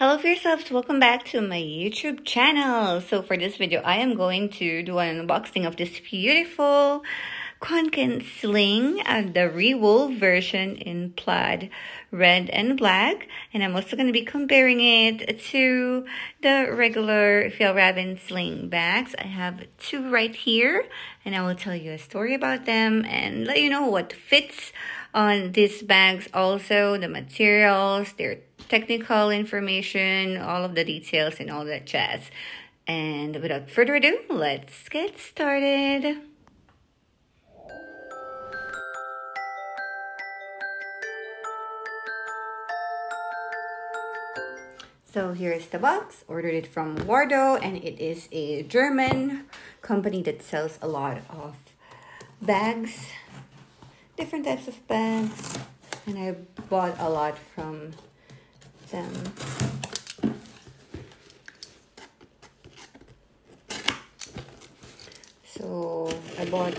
Hello yourselves, welcome back to my YouTube channel. So for this video, I am going to do an unboxing of this beautiful Kånken Sling, the Re-wool version in plaid, red and black. And I'm also going to be comparing it to the regular Fjällräven sling bags. I have two right here, and I will tell you a story about them and let you know what fits on these bags, also the materials, their technical information, all of the details and all that jazz. And without further ado, let's get started. So here's the box. Ordered it from Wardo, and it is a German company that sells a lot of bags, different types of bags, and I bought a lot from them. So I bought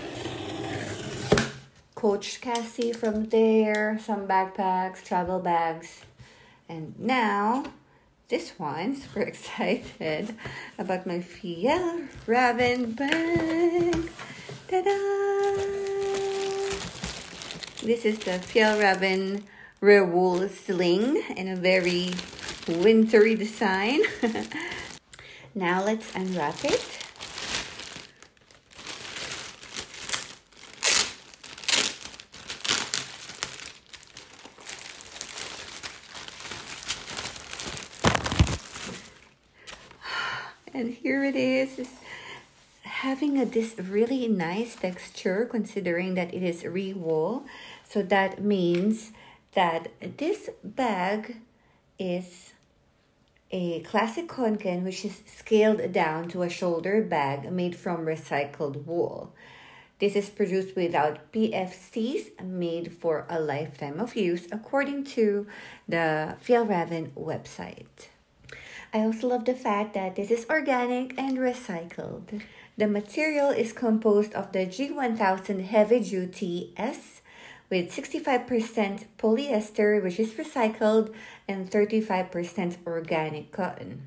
𝒮𝓇𝑒 from there, some backpacks, travel bags, and now this one. Super excited about my Fjällräven bag. Ta-da! This is the Fjällräven Re-wool sling in a very wintry design. Now let's unwrap it. And here it is. It's having this really nice texture, considering that it is re-wool. So that means that this bag is a classic Kånken, which is scaled down to a shoulder bag made from recycled wool. This is produced without PFCs, made for a lifetime of use, according to the Fjällräven website. I also love the fact that this is organic and recycled. The material is composed of the G1000 heavy duty S with 65% polyester, which is recycled, and 35% organic cotton,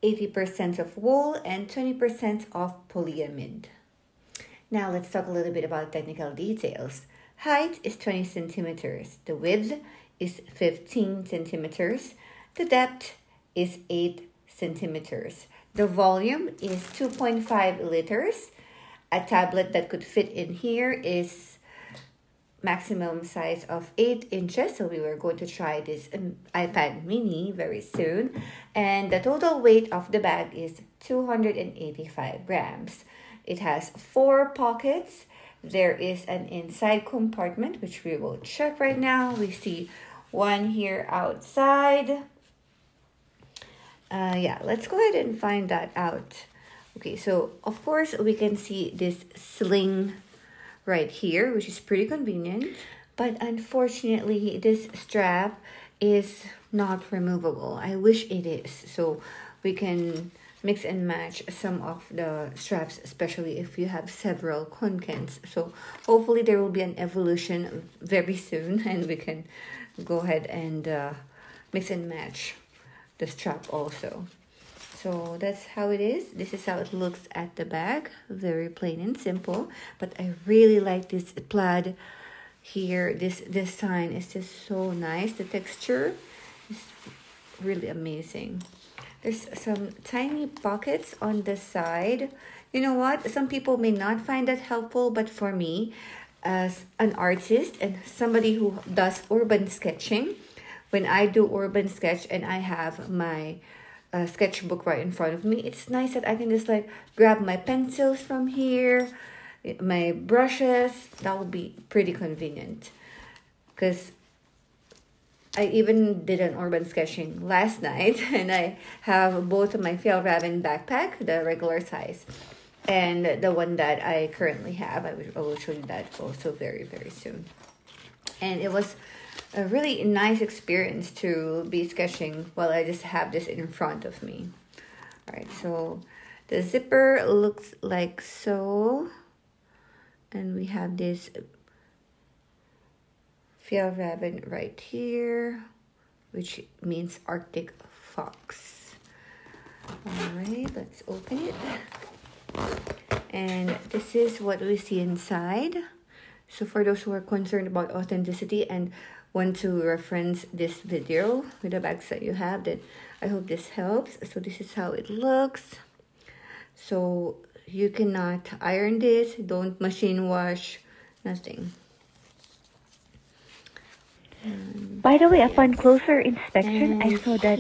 80% of wool, and 20% of polyamide. Now let's talk a little bit about technical details. Height is 20 centimeters. The width is 15 centimeters. The depth is 8 centimeters. The volume is 2.5 liters. A tablet that could fit in here is maximum size of 8 inches. So we were going to try this iPad mini very soon. And the total weight of the bag is 285 grams. It has 4 pockets. There is an inside compartment, which we will check right now. We see one here outside. Yeah, let's go ahead and find that out. Okay, so of course we can see this sling right here, which is pretty convenient, but unfortunately this strap is not removable. I wish it is, so we can mix and match some of the straps, especially if you have several Kånkens. So hopefully there will be an evolution very soon, and we can go ahead and mix and match the strap also. So that's how it is. This is how it looks at the back. Very plain and simple, but I really like this plaid here. This design is just so nice. The texture is really amazing. There's some tiny pockets on the side. You know what? Some people may not find that helpful, but for me, as an artist and somebody who does urban sketching, when I do urban sketch and I have my sketchbook right in front of me, it's nice that I can just like grab my pencils from here, my brushes. That would be pretty convenient, because I even did an urban sketching last night, and I have both of my Fjällräven backpack, the regular size, and the one that I currently have. I will show you that also very, very soon. And it was a really nice experience to be sketching while I just have this in front of me. All right, so the zipper looks like so, and we have this Fjällräven right here, which means Arctic fox. All right, let's open it. And this is what we see inside. So for those who are concerned about authenticity and want to reference this video with the bags that you have, then I hope this helps. So this is how it looks. So you cannot iron this, don't machine wash, nothing. By the way, upon closer inspection, I saw that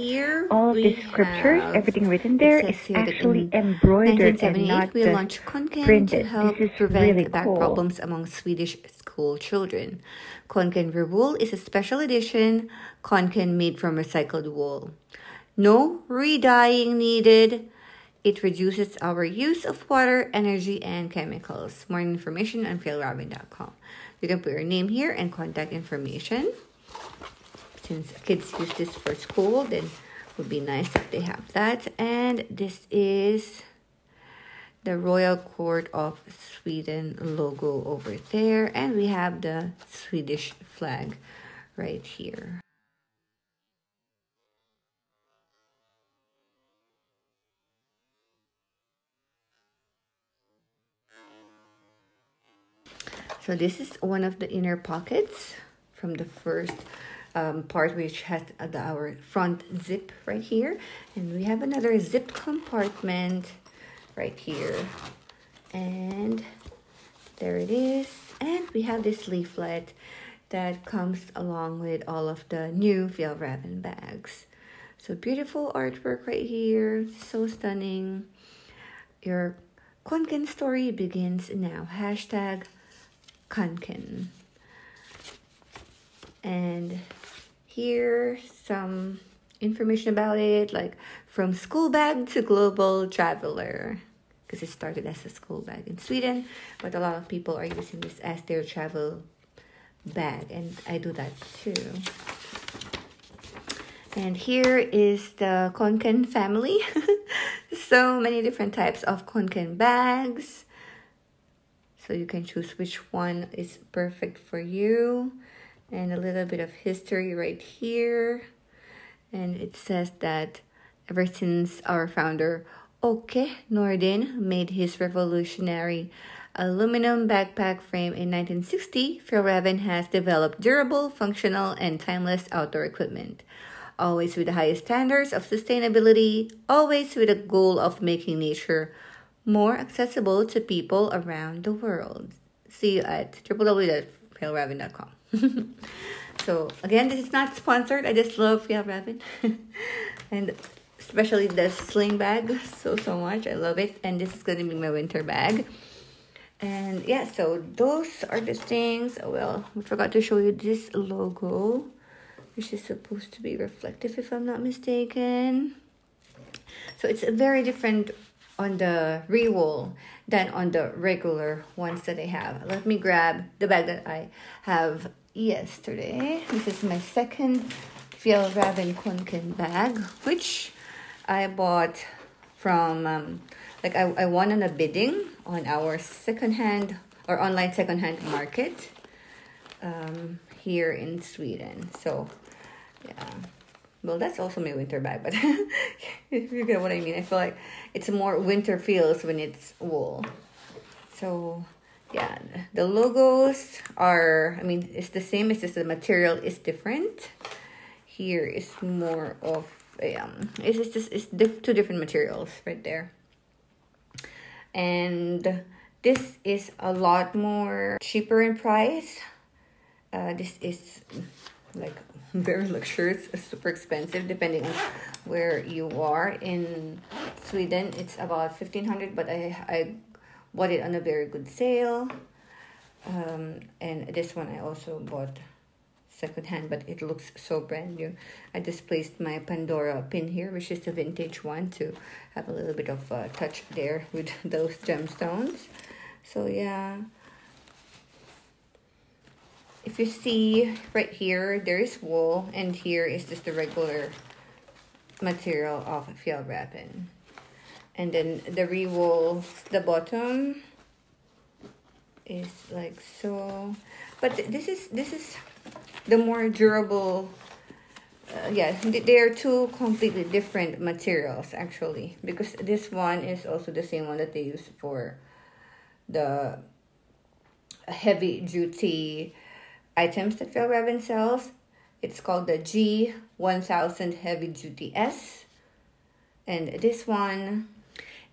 all of the scriptures, everything written there, is actually embroidered and not we launched Kånken printed. to help prevent back problems among Swedish school children. Kånken Re-wool is a special edition Kånken made from recycled wool. No re-dyeing needed. It reduces our use of water, energy, and chemicals. More information on Fjällräven.com. You can put your name here and contact information. Since kids use this for school, then it would be nice if they have that. And this is the Royal Court of Sweden logo over there. And we have the Swedish flag right here. So this is one of the inner pockets from the first part, which has our front zip right here. And we have another zip compartment right here. And there it is. And we have this leaflet that comes along with all of the new Fjällräven bags. So beautiful artwork right here. So stunning. Your Kånken story begins now. Hashtag Kånken. And here's some information about it, like from school bag to global traveler, because it started as a school bag in Sweden, but a lot of people are using this as their travel bag, and I do that too. And here is the Kånken family. So many different types of Kånken bags. So you can choose which one is perfect for you. And a little bit of history right here. And it says that ever since our founder OG Kånken made his revolutionary aluminum backpack frame in 1960, Fjällräven has developed durable, functional, and timeless outdoor equipment. Always with the highest standards of sustainability, always with the goal of making nature more accessible to people around the world. See you at www.fjällräven.com. So again, this is not sponsored. I just love Fjällräven. And especially the sling bag so much. I love it. And this is going to be my winter bag. And yeah, so those are the things. Oh, well, we forgot to show you this logo, which is supposed to be reflective if I'm not mistaken. So it's very different on the Re-wool than on the regular ones that I have. Let me grab the bag that I have yesterday. This is my second Fjällräven Kånken bag, which I bought from I won on a bidding on our secondhand or online secondhand market here in Sweden. So yeah, well, that's also my winter bag, but if you get what I mean, I feel like it's more winter feels when it's wool. So yeah, the logos are, I mean, it's the same, it's just the material is different. Here is more of a, it's two different materials right there. And this is a lot more cheaper in price. This is like very luxurious, super expensive depending on where you are. In Sweden, it's about 1,500, but I bought it on a very good sale. And this one I also bought secondhand, but it looks so brand new. I just placed my Pandora pin here, which is the vintage one, to have a little bit of a touch there with those gemstones. So yeah, if you see right here, there is wool, and here is just the regular material of Fjällräven. And then the Re-wool, the bottom is like so, but this is the more durable yeah, they are two completely different materials actually, because this one is also the same one that they use for the heavy duty items that Fjällräven sells. It's called the G1000 Heavy Duty S, and this one,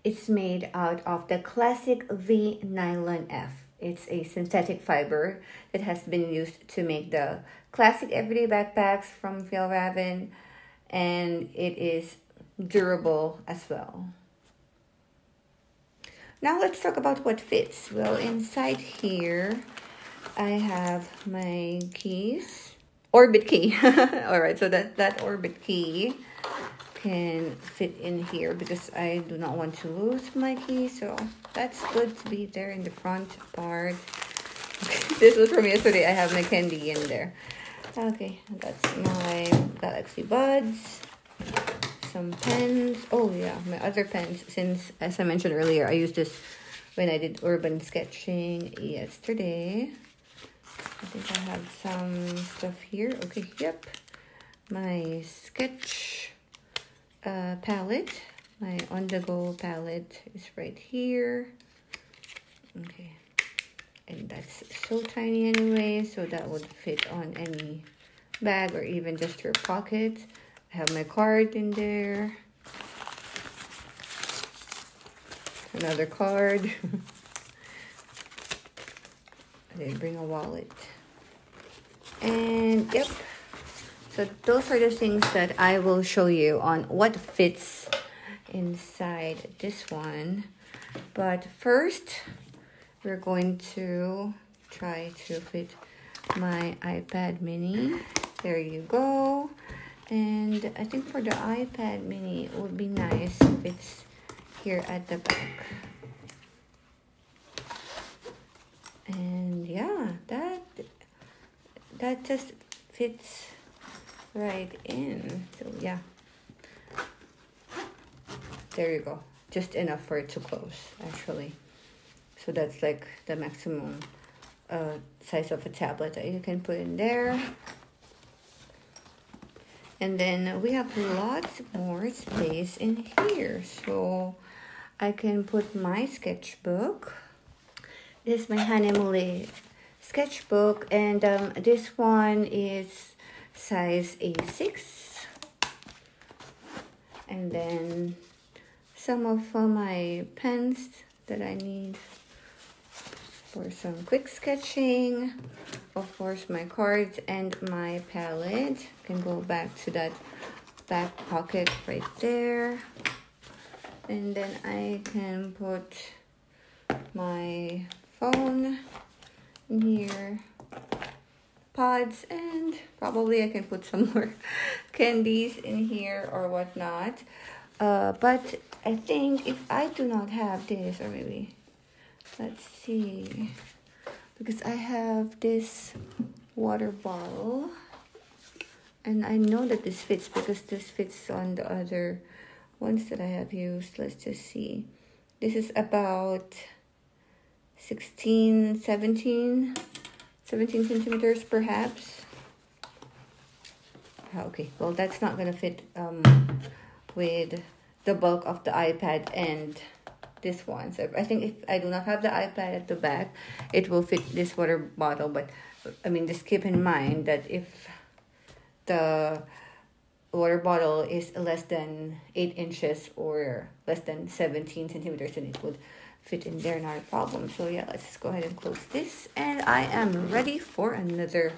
it's made out of the classic V nylon F. It's a synthetic fiber that has been used to make the classic everyday backpacks from Fjällräven, and it is durable as well. Now let's talk about what fits. Well, inside here, I have my keys. Orbit key. Alright, so that orbit key can fit in here because I do not want to lose my key, so that's good to be there in the front part. This was from yesterday. I have my candy in there. Okay, that's my Galaxy buds, some pens. Oh yeah, my other pens, since as I mentioned earlier, I used this when I did urban sketching yesterday. I think I have some stuff here. Okay, yep, my sketch palette, my on the go palette is right here. Okay, and that's so tiny anyway, so that would fit on any bag or even just your pocket. I have my card in there, another card. I didn't bring a wallet, and yep. So those are the things that I will show you on what fits inside this one. But first, we're going to try to fit my iPad mini. There you go. And I think for the iPad mini, it would be nice if it's here at the back. And yeah, that just fits right in. So yeah, there you go, just enough for it to close actually. So that's like the maximum size of a tablet that you can put in there. And then we have lots more space in here, so I can put my sketchbook. This is my Hanemule sketchbook, and this one is size A6, and then some of my pens that I need for some quick sketching. Of course, my cards and my palette can go back to that back pocket right there, and then I can put my phone in here, pods, and probably I can put some more candies in here or whatnot. But I think if I do not have this, or maybe, let's see, because I have this water bottle, and I know that this fits because this fits on the other ones that I have used. Let's just see. This is about 17 centimeters perhaps. Okay, well that's not gonna fit with the bulk of the iPad and this one. So I think if I do not have the iPad at the back, it will fit this water bottle. But I mean, just keep in mind that if the water bottle is less than 8 inches or less than 17 centimeters, then it would fit in there, not a problem. So yeah, let's just go ahead and close this, and I am ready for another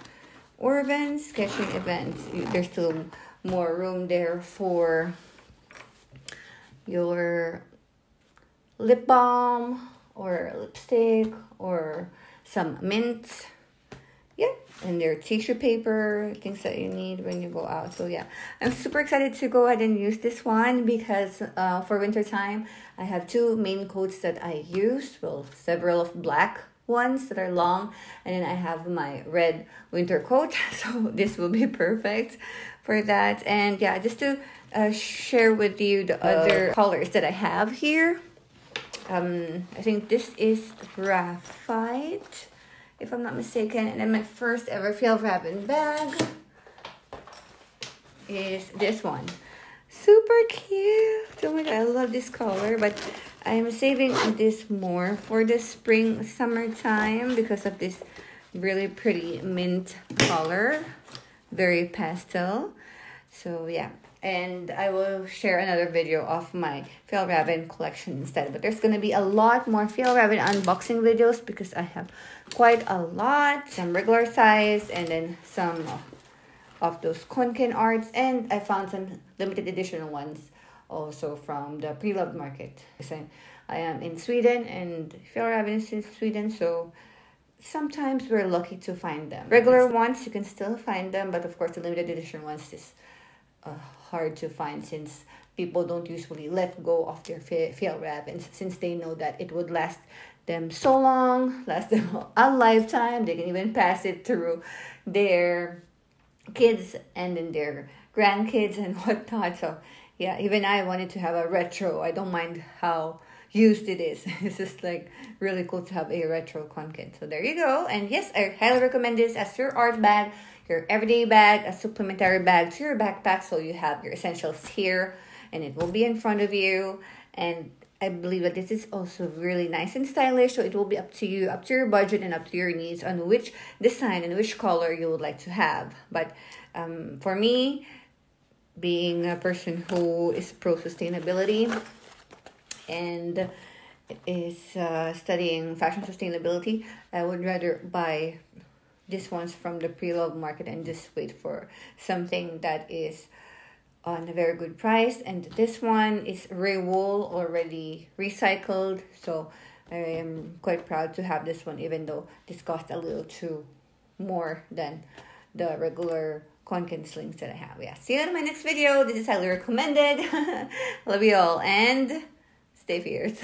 urban sketching event. There's still more room there for your lip balm or lipstick or some mints. Yeah, and their tissue paper, things that you need when you go out. So yeah, I'm super excited to go ahead and use this one because for winter time, I have two main coats that I use. Well, several of black ones that are long, and then I have my red winter coat. So this will be perfect for that. And yeah, just to share with you the other colors that I have here. I think this is graphite, if I'm not mistaken, and then my first ever Fjällräven bag. is this one. Super cute. Oh my god, I love this color, but I'm saving this more for the spring summertime because of this really pretty mint color, very pastel. So yeah, and I will share another video of my Fjällräven collection instead, but there's gonna be a lot more Fjällräven unboxing videos because I have quite a lot, some regular size and then some of those Kånken arts, and I found some limited edition ones also from the pre-loved market. I am in Sweden and Fjällräven is in Sweden, so sometimes we're lucky to find them. Regular ones, you can still find them, but of course the limited edition ones is hard to find since people don't usually let go of their Fjällrävens since they know that it would last them so long, last them a lifetime. They can even pass it through their kids and then their grandkids and whatnot. So yeah, even I wanted to have a retro. I don't mind how used it is. It's just like really cool to have a retro Kånken. So there you go. And yes, I highly recommend this as your art bag, your everyday bag, a supplementary bag to your backpack, so you have your essentials here and it will be in front of you. And I believe that this is also really nice and stylish, so it will be up to you, up to your budget and up to your needs on which design and which color you would like to have. But for me, being a person who is pro sustainability and is studying fashion sustainability, I would rather buy these ones from the pre-loved market and just wait for something that is on a very good price. And this one is Re-wool, already recycled, so I am quite proud to have this one, even though this cost a little too more than the regular Kånken slings that I have. Yeah, see you in my next video. This is highly recommended. Love you all and stay fierce.